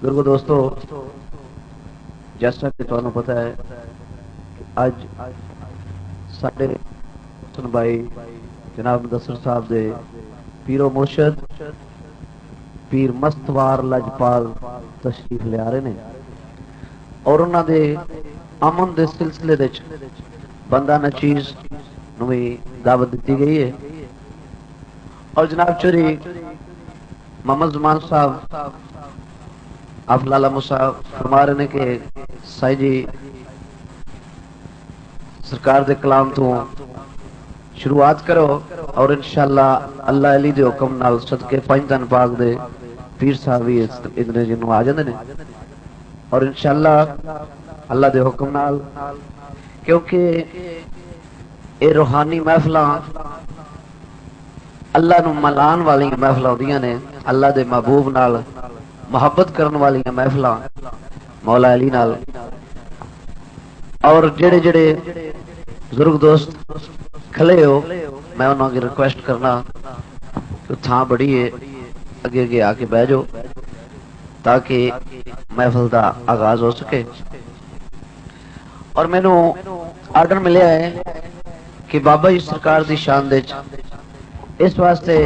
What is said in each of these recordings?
बुजुर्गो दोस्तों, जैसा कि तुहानू पता है कि अज साडे हुसन भाई जनाब मुदस्सिर साहब दे पीरो मुर्शद पीर मस्तवार लजपाल तशरीफ ले आ रहे हैं और उन्होंने अमन के सिलसिले दे बंदा नचीज नूं भी दावत दी गई है। और जनाब चौधरी मोहम्मद जुमान साहब आप लाला मूसा फरमा रहे हैं कि साई जी सरकार दे कलाम तो शुरुआत करो और इंशाअल्लाह अल्लाह अली दे हुक्म नाल सदके पंज दिन पाक दे पीर साहब भी इतने जिन्हों आ जाते हैं और इंशाअल्लाह अल्लाह दे हुक्म नाल, क्योंकि ये रूहानी महफिल अल्लाह नूं मलान वाली महफिल होंदियां ने, अल्लाह दे महबूब नाल मुहब्बत करने वाली महफिल मौला अली नाल। और जेड़े जेड़े बुजुर्ग दोस्त खले हो, मैं उन्होंने रिक्वेस्ट करना कि थां बड़ी है, अगे अगे आके बह जाओ ताकि महफिल का आगाज हो सके। और मैनू आर्डर मिले है कि बाबा जी सरकार की शान दे इस वास्ते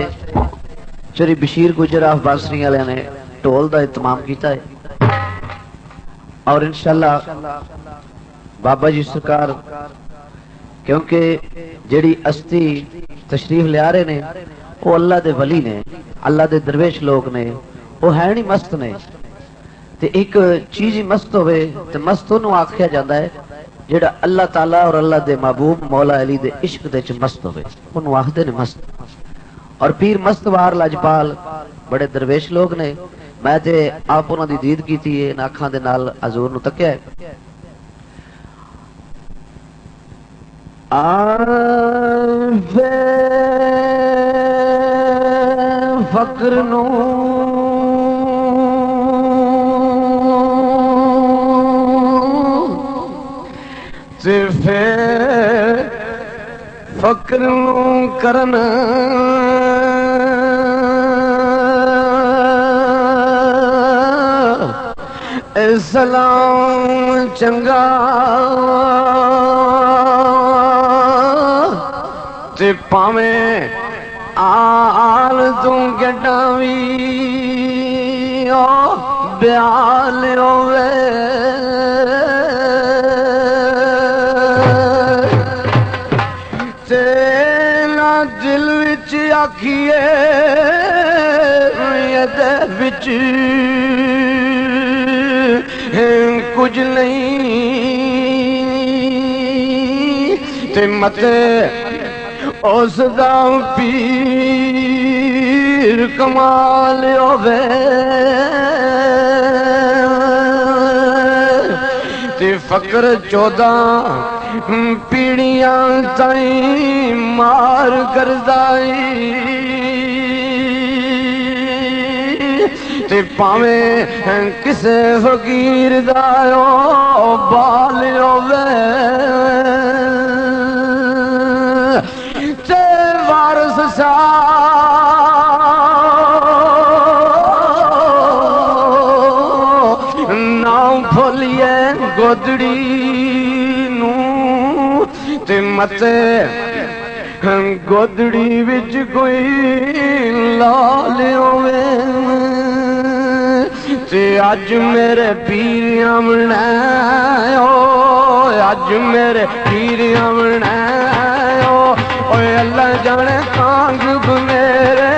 चौधरी बशीर गुजर ऑफ बांसरी वाले ने ढोल का इंतजाम किया है और इंशाअल्लाह बाबा जी सरकार, क्योंकि जेड़ी अस्ती तशरीफ ले आ रहे ने वो अल्लाह दे वली ने, अल्लाह दे दरवेश लोग ने, वो है नहीं मस्त ने। ते एक चीज ही मस्त होवे ते मस्त उन्होंने आख्या जाता है जेड़ा अल्लाह ताला और अल्लाह दे महबूब मौला अली दे इश्क दे च मस्त होवे, उन्होंने आखदे ने मस्त। और पीर मस्तवार लजपाल बड़े दरवेश लोग ने, मैं ते आप उन्होंने दीद की थी, अखां दे नाल हजूर नूं तक्या है। आवे फक्र नूं ते फिर फक्र नूं करना सलाम चंगा ते पावें आल तू गड्डा भी ओ ब्याल होवे ते ना दिल विच आखिए ये विच कुछ नहीं ते मते उसदा पीर कमाल होवे ते फकर 14 पीढ़ियां ताईं मार करदाई ते पावें किसे फकीर दा बाल होवे ते वारस सा नाम भोलिए गोदड़ी नूं ते मते गोदड़ी विच कोई लाल होवे ते अज मेरे पीर आमना अज मेरे पीर आमना अल्लाह जाने कांग बनेरे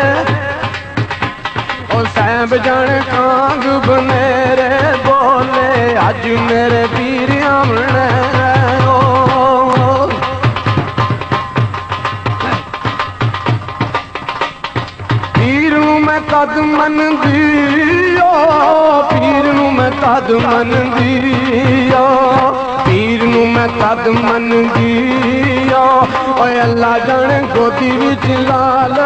ओ साहब जाने कांग बनेरे बोले अज मेरे पीर आमना पीर नूं मैं कद मन दियो पीर नूं मैं कद मन दियो पीर नूं मैं कद मन दियो ओए अल्लाह जाने गोदी विच लाल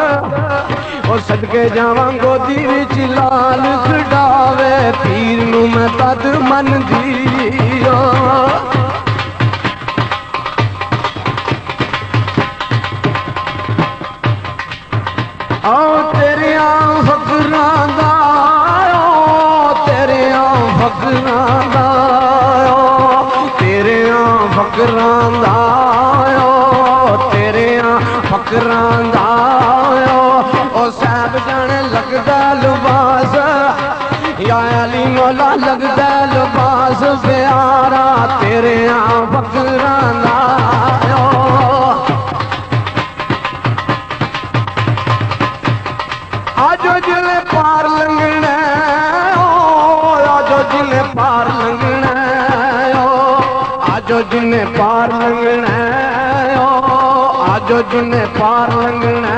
ओ सदके जावां गोदी विच लाल खडावे पीर नूं मैं कद मन दियो आओ तेरे फकरां दा तेरे फकरां दा तेरिया फकरां दा ओ साहब जाने लगदा लिबास या अली मौला लगदा लिबास प्यारा तेरिया फकरां दा आजो जिले पार लंघना आजो जिले पार लंघना आजो जिने पार लंघना आजो जिने पार लंघना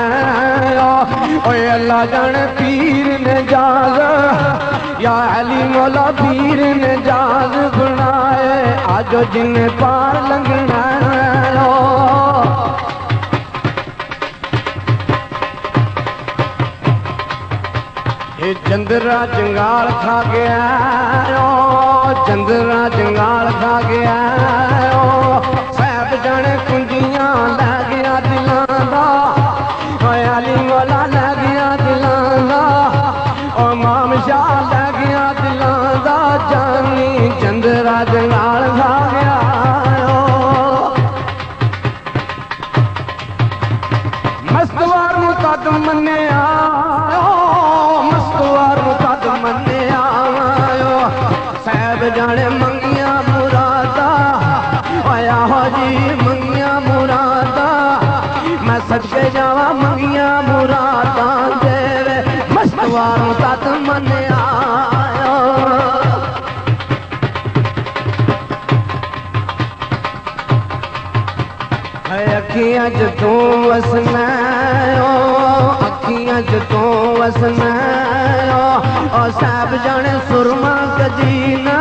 ओए अल्लाह जाने पीर ने जाग या अली मौला पीर ने जाग बनाए आजो जिने पार लंघना चंद्रा जंगाल खा गया चंद्रा जंगाल खा गया साहब जाने कुंजियां लै गया दिलां दा अली मौला लै गया दिलां दा और माम शाह लै गया दिलां दा जानी चंद्रा जंगाल खा गया मस्तवार नूं तद मन्निया जाने मंगिया मुरादा आया हो जी मंगिया मुरादा मैं सदके जावा मंगिया मुरादा तेरे मस्तवार तत मन्निया अखियां च तू वसना अखियां च तू वसना और साहब जाने सुरमा कदीना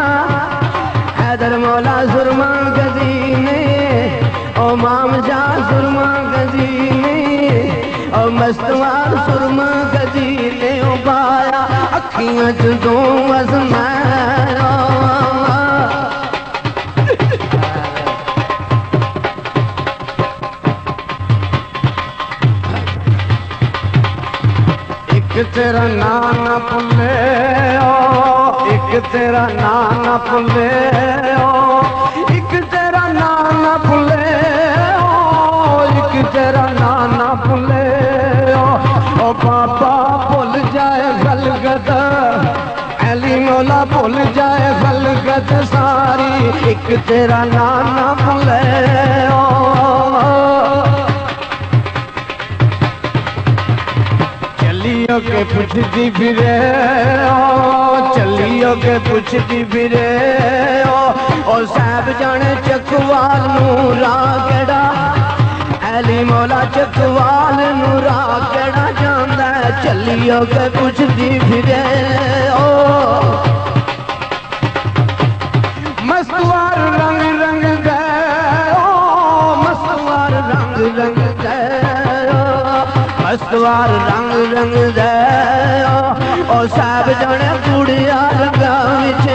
हैदर मौला सुरमा कदीने और माम शाह सुरमा कदीने और मस्तवार सुरमा कदीने उबाया अखियां च तू वसना तेरा नाना पुले एक तेरा नाना पुले एक तेरा नाना पुले एक तेरा नाना पुले ओ बाबा भूल जाए गलगत अली मौला भूल जाए गलगत सारी एक तेरा नाना पुले चलियो के पुछती फिरे चलियो के पुछती फिरे और साहब जाने चकवाल नूरा केड़ा अली मौला चकवाल नूरा केड़ा जांदा चलियो के पुछती फिरे मस्तवार रंग रंग दे मस्तवार रंग रंग दे मस्तवार रंग रंग दे और साहब जाने गुड़िया रंगा विच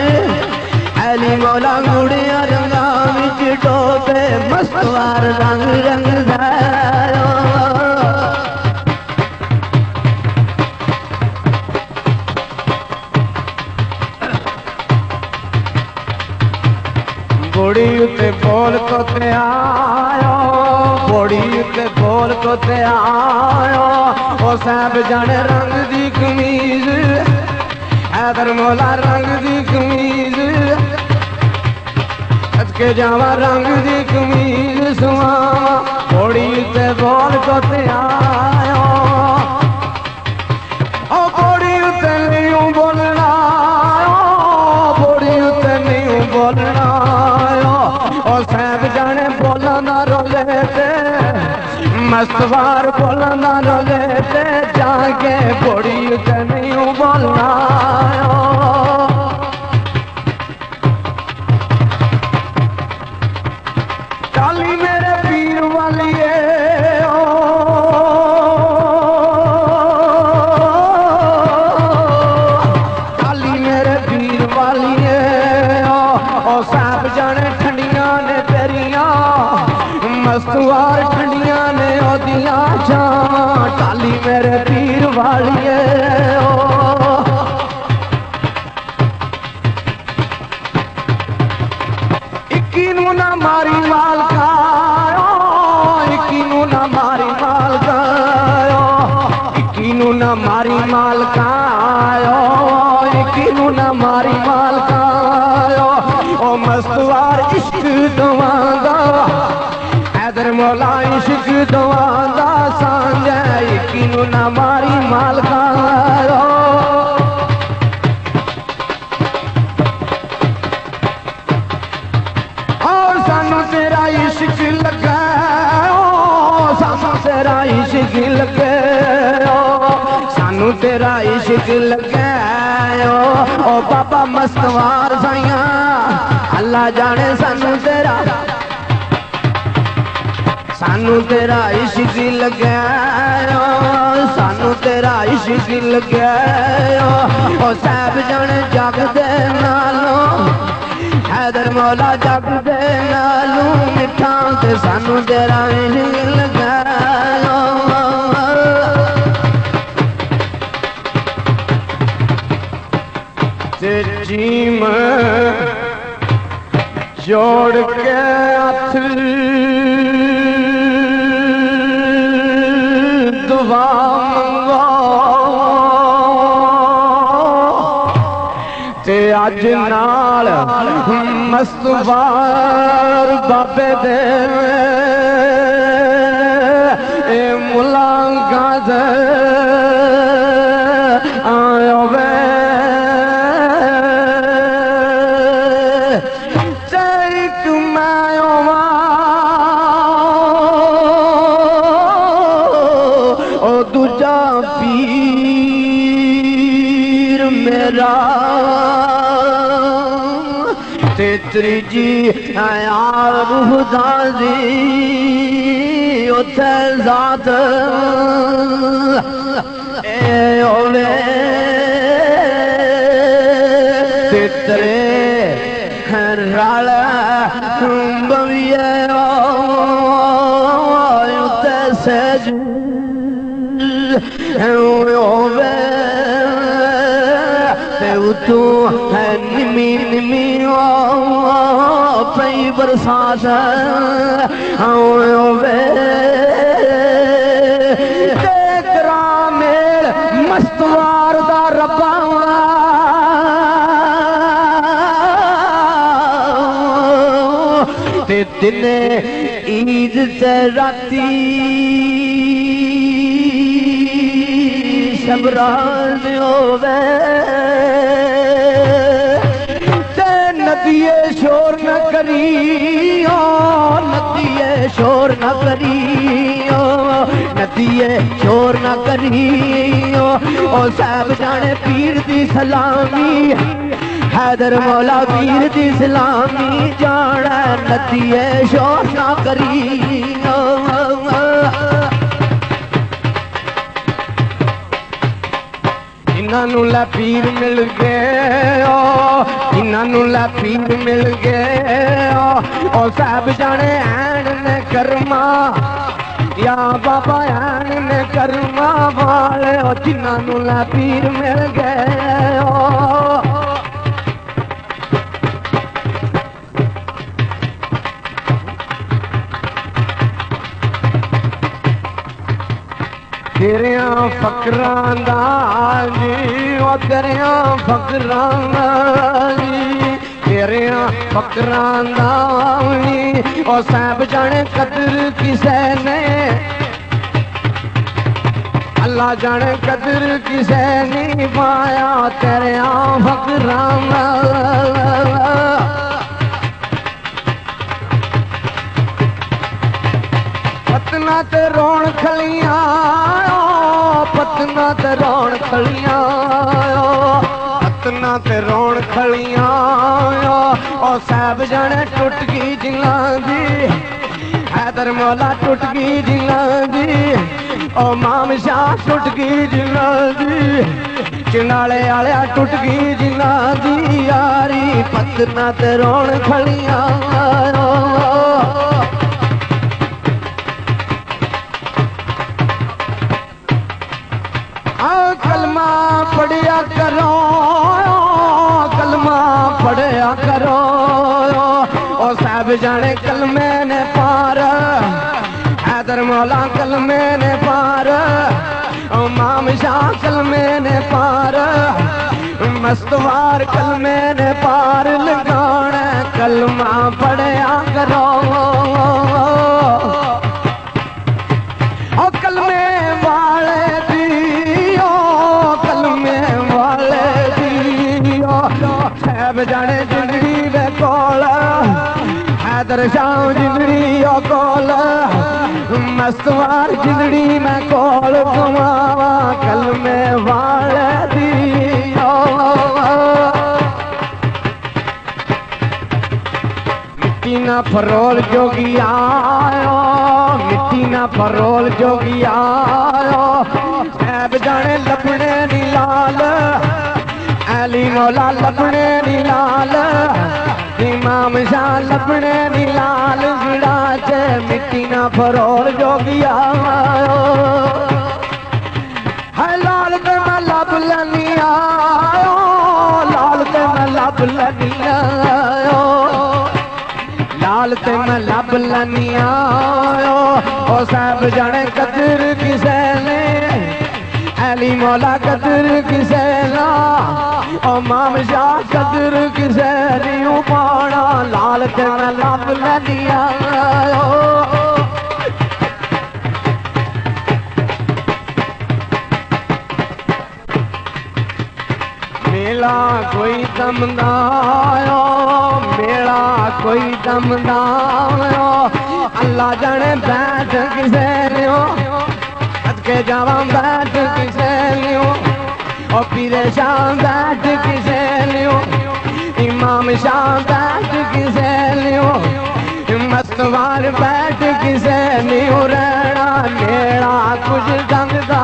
अली मौला गुड़िया रंगा विच टोपे मस्तवार रंग रंग दे बोड़ी उत्ते बोल को ते आयो बोड़ी उत्ते बोल को ते आयो ओ साहब जाने रंग दी कमीज हैदर मौला रंग दी कमीज के जावा रंग दी कमीज सुहावा बोड़ी उत्ते बोल को ते आयो ओ बोड़ी उत्ते नहीं बोलना बोड़ी उत्ते नहीं बोलना और साहब जाने बोला ना रोले ते मस्तवार बोला ना रोले ते जाके बोड़ी ते नहीं बोलना चाली मेरे पीर वाली चाली मेरे पीर वाली और साहब जाने ठंडिया ने तेरिया मस्तवार ठंडिया ने ओदिया छावां टाली मेरे नू ना मारी मालका इक्की नू ना मारी मालका इक्की नू ना मारी मालका इक्की नू ना मारी मालका ओ मस्तवार इश्क दवांदा हैदर मौला इश्क दवांदा सांझा इक्की नू ना मारी मालका और सानू तेरा इश्क लगा सानू तेरा इश्क लगे सानू तेरा इश्क लगे ओ बाबा मस्तवार साइया अल्लाह जाने सानू तेरा इश्क लगे सानू तेरा इश्क लगे ओ साहब जाने जग दे नालों हैदर मौला जग दे नालों मिठा ते सानू तेरा इश्क लगे जी मैं जोड़ के हथ दुआ मंगो ते अज नाल मस्तवार बाबे दे ए मुलाकात आयो वे दूजा पीर मेरा ते त्रीजी यार रूहदादी उथे जात ए ओले ते तेरे रल बविए उते सज तू है निमी निमी पई बरसात तेरा मेल मस्तवार दा रब्बा ते दिने ईद से राती शबरान होवे ते नदिये शोर न करियो नदिये शोर न करियो नदिये शोर न करियो ओ साहब जाने पीर दी सलामी हैदर मौला पीर दी सलामी जाना नदिये शोर न करियो इन्हां नू लै पीर मिल गए इन्हां नू लै पीर मिल गए ओ साहब जाने ऐन ने कर्मा या बाबा ऐन ने कर्मा वाले ओ जिन्हां नू लै पीर मिल गए तेरिया फकरां दा जी ओ तेरिया फकरां दा जी तेरिया फकरां दा जी ओ साहब जाने कदर किसे ने अल्लाह जाने कदर किसे नहीं पाया तेरिया फकरां दा पतना ते रोण खलियां पतना ते रोण खलियां पतना ते रोण खलियां ओ साहब जाने टुट गई जिला दी हैदर मौला टुट गई जिला दी ओ माम शाह टुट गई जिला दी चिनाले आलिया टुट गई जिला दी यारी पतना ते रोण खलियां कलमा पढ़िया करो ओ साहब जाने कलमे ने पार हैदर मौला कलमे ने पार इमाम शाह कलमे ने पार मस्तवार कलमे ने पार लगाना कलमा पढ़िया करो कलमे वाले दियो कलमे वाले दियो साहब जाने जिंदगी दे कोल हैदर शाह जिंदड़ी कोल मस्तवार जिंदड़ी में कोल कमावा कलमे वाले दियो मिट्टी ना फरोल जोगी आयो मिट्टी ना फरोल जोगी आयो साहब जाने लपने नी लाल अली मौला लपने नी लाल इमाम शाह लपने नी लाल गिड़ा च मिट्टी ना फरोल जोगी आयो है लाल ते मैं लब लनी आयो लाल ते मैं लब लनी आयो लाल ते मैं लब लनी आयो ओ साहब जाने कदर किसे ने अली मौला कदर किसे ना ओ इमाम शाह कदर किसे नहीं पाना लाल ते मैं लब लनी आयो मेला कोई दमदायो मेला कोई दमदायो अल्लाह जाने बैठ किसे लियो के जावा बैठ किसे लियो और पीरे शाह बैठ किसे लियो इमाम शाह बैठ किसे लियो मस्तवार बैठ किसे लियो रहना मेरा कुछ ढंग दा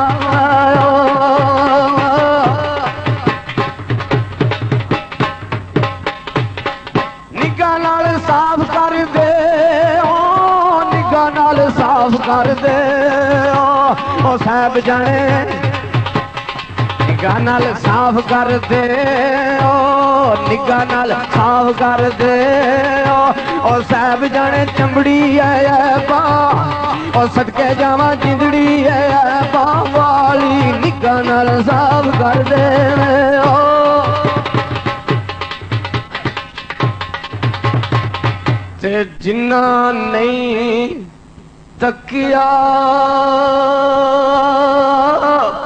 निगाह नाल साफ कर दे निगाह नाल साफ कर दे ओ साहब जाने निगाह नाल साफ कर दे ओ निगाह नाल साफ कर दे ओ साहब जाने चमड़ी है बा ओ सदके जावा जिंदड़ी है बा वाली निगाह नाल साफ कर दे ओ ते जिन्ना नहीं तकिया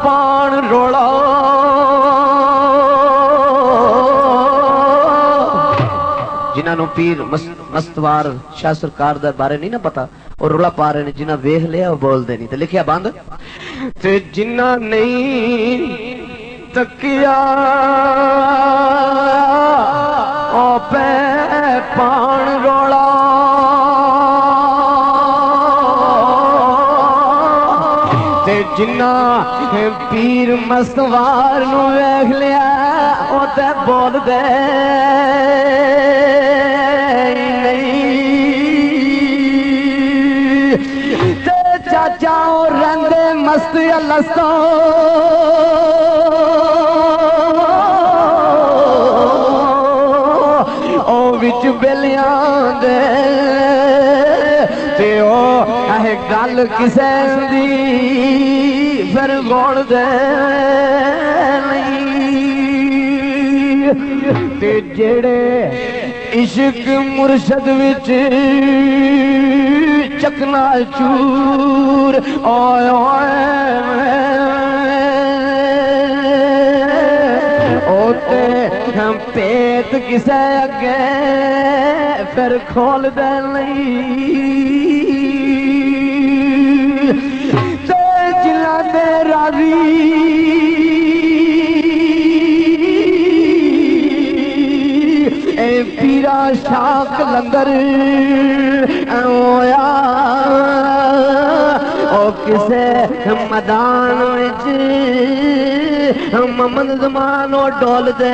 पान रोड़ा जिन्होंने पीर मस्तवार शाह सरकार दे बारे नहीं ना पता और रोला पा रहे ने जिन्हें वेख लिया वो बोलते नहीं तो लिखिया बंद ते जिन्ना नहीं तकिया ओ पे पान रोड़ा जिन्ना पीर मस्तवार नू वेख लिया ओ ते बोल दे ते चाचा रंदे मस्त लस्तो ओ विच बेलियां दे ते ओ गल किसे दी फिर गोड़ दे ते जेड़े इश्क मुर्शद विच चकना चूर ओए ओते हम पेट किसे अगे फिर खोल दे जिला दे राजी ए पीरा शाह कलंदर ओया ओ किसे मैदान विच मोहम्मद जमानो डोल दे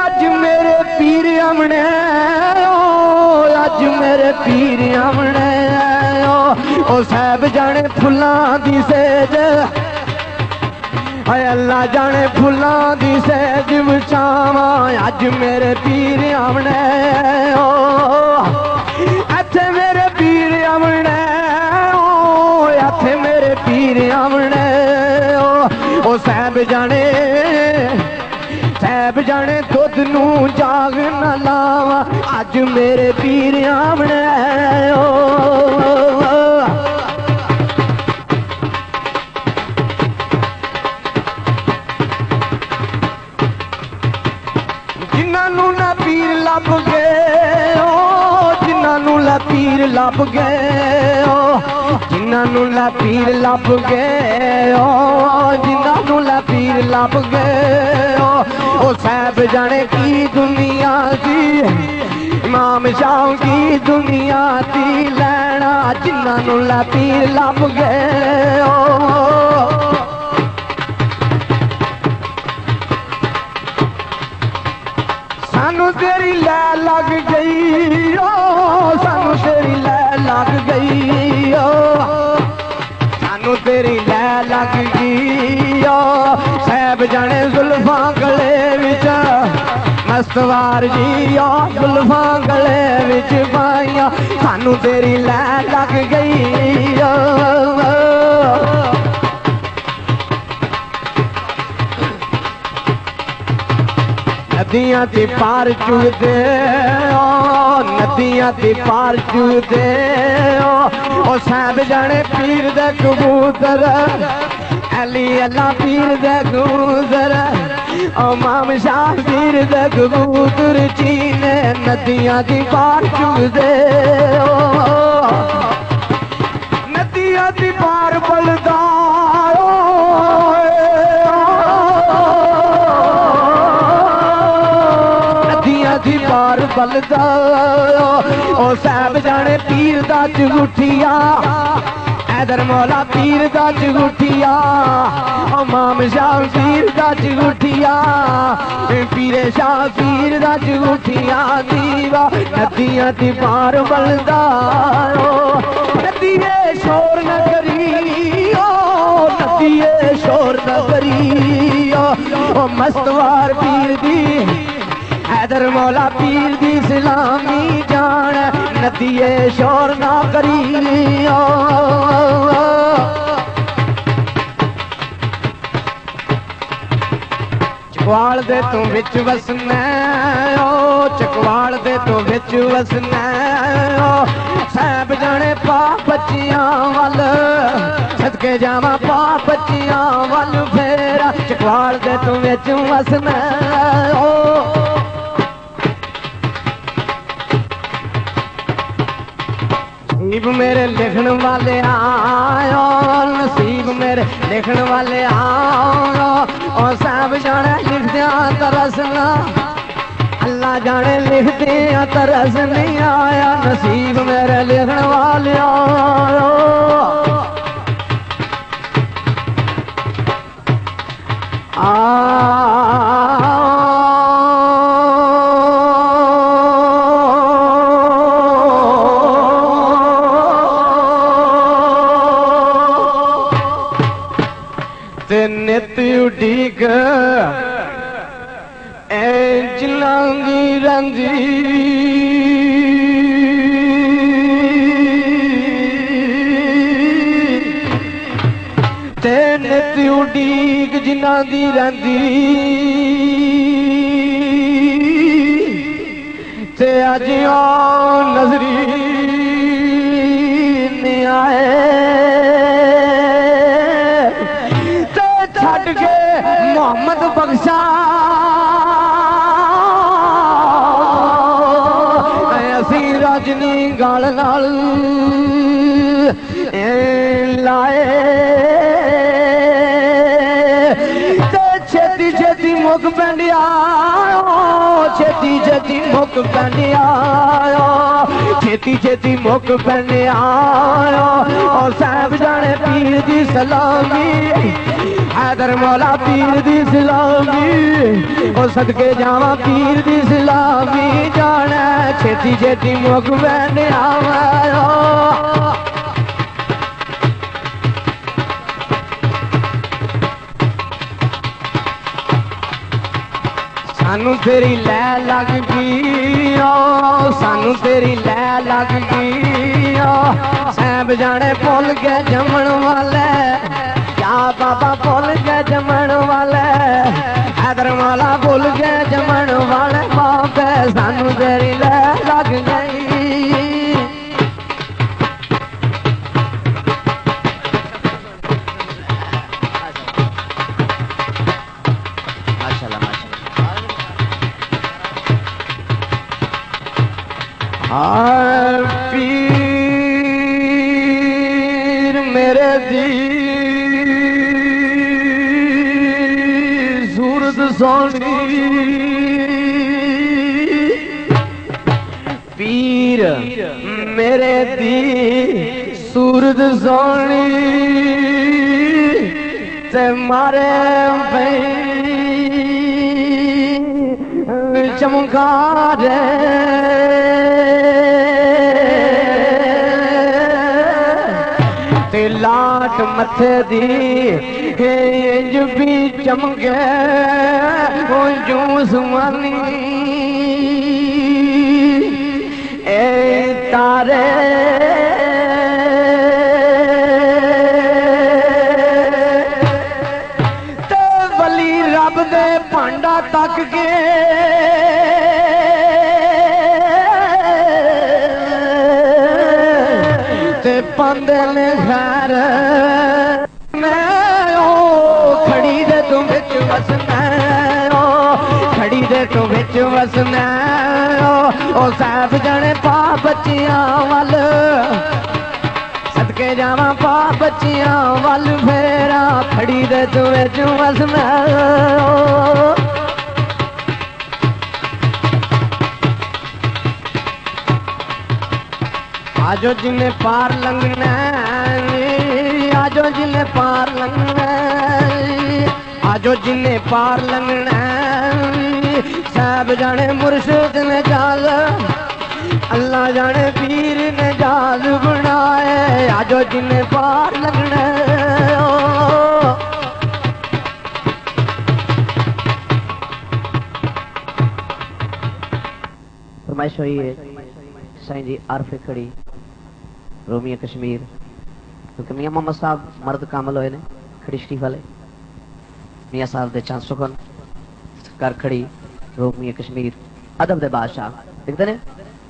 अज मेरे पीर आमने अज मेरे पीर आमने ओ साहब जाने फुल्लां दी सेज हाय अल्लाह जाने फुल्लां दी सहज विछावां अज मेरे पीर आमने इत्थे मेरे पीर आमने इत्थे मेरे पीर आमने ओ साहब जाने दुध नू जाग न लावा अज मेरे पीर आमने जिन्हां ना पीर लभ गए जिन्हां ला पीर लभ गए जिन्हां ला पीर लभ गए जिन्हां ला पीर लभ गए ओ साहब जाने की दुनिया दी इमाम शाह की दुनिया दी लैना जिन्हां ला पीर लभ गए सानू तेरी लै लग गई सानू तेरी लै लग गई सानू तेरी लै लग गई साहब जाने जुल्फां गले विच मस्तवार जी जुल्फां गले विच पाइया सानू तेरी लै लग गई नदियां ते पार चुगदे नदियां ते पार चुगदे ओ साहब जाने पीर दे कबूतर अली अल्लाह पीर दे कबूतर ओ माम शाह पीर दे कबूतर चीने नदियां ते पार चुगदे नदियां ते पार बलदा दी पार बलदा ओ साहब जाने पीर दा चुगुठिया हैदर मौला पीर दा चुगुठिया ओ माम शाह पीर दा चुगुठिया पीरे शाह पीर दा चुगुठिया दीवा नदियां दी पार बलदा नदिये शोर न करी नदिये शोर न करी ओ मस्तवार पीर दी हैदर मौला पीर दी सलामी जान नदिये शोर ना करी चकवाल दे तू विच वसना चकवाल दे तू विच वसना साहब जाने पा बच्चियां वल सदके जावा पा बच्चियां वल फेरा चकवाल दे तू विच वसना नसीब मेरे लिखन वाले आयो नसीब मेरे लिखन वाले आओ और साहब जाने लिखदिया तरसना अल्लाह जाने लिखदिया तरस नहीं आया नसीब मेरे लिखन वाले आओ नित उडीक चलांदी रंदी ते नित उडीक जिन्हां दी रंदी ते अज नजरी ने आए मोहम्मद बख्शा असी रजनी गाल नाल लाए छेती छेती मुक पेंडिया छेती छेती मुक पेंडिया छेती छेती मुक पेंडिया और साहब जाने पीर दी सलामी हैदर मौला पीर दी सलामी और सदके जावा पीर दी सलामी जाना छेती छेती मुक पेंडिया सानू तेरी लै लग गई सानू तेरी लै लग गई सैब जाने भुल गए जमन वाले क्या बाबा भुल गए जमन वाले हैदर वाला भुल गए जमन वाले बाबे सानू तेरी लै लग गई पीर मेरे दी सूरत सोनी पीर मेरे दी सूरत सोनी ते मारे भाई चमकार लाट मथे दी इंज भी चमके जूस मानी ए तारे ते वली रब दे भांडा तक के पांदे ने खैर मैं खड़ी दे तू बिच वसना खड़ी दे तू बिच वसना ओ साहब जाने पा बच्चियां वल सदके जावा पा बच्चियां वल फेरा खड़ी दे तू बिच वसना आजो जिन्हें पार लंघना आजो जिन्हें पार लंघना आजो जिन्हें पार लंघना साहब जाने मुर्शिद ने जाल अल्लाह जाने पीर ने जाल बनाए आजो जिन्हें पार लंघना फरमाइश हुई है साईं जी आरफे खड़ी रोमिया कश्मीर क्योंकि मियाँ मोहम्मद साहब मर्द कामल होए ने खड़ी शरीफ वाले मियाँ साहब दे चांद सुखन कर खड़ी रोमिया कश्मीर अदब दे बादशाह देखते ने